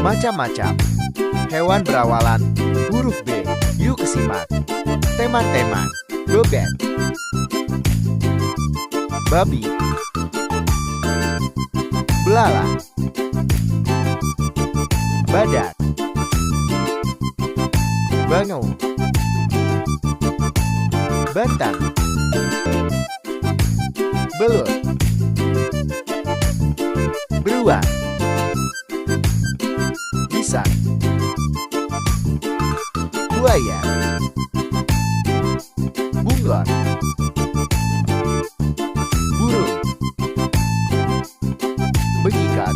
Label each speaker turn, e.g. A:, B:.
A: Macam-macam hewan berawalan huruf B. Yuk simak. Teman-teman, bebek, babi, belalang, badak, bangau, bantang, belut, beruang, pisang, buaya, bunglon, burung, begikat,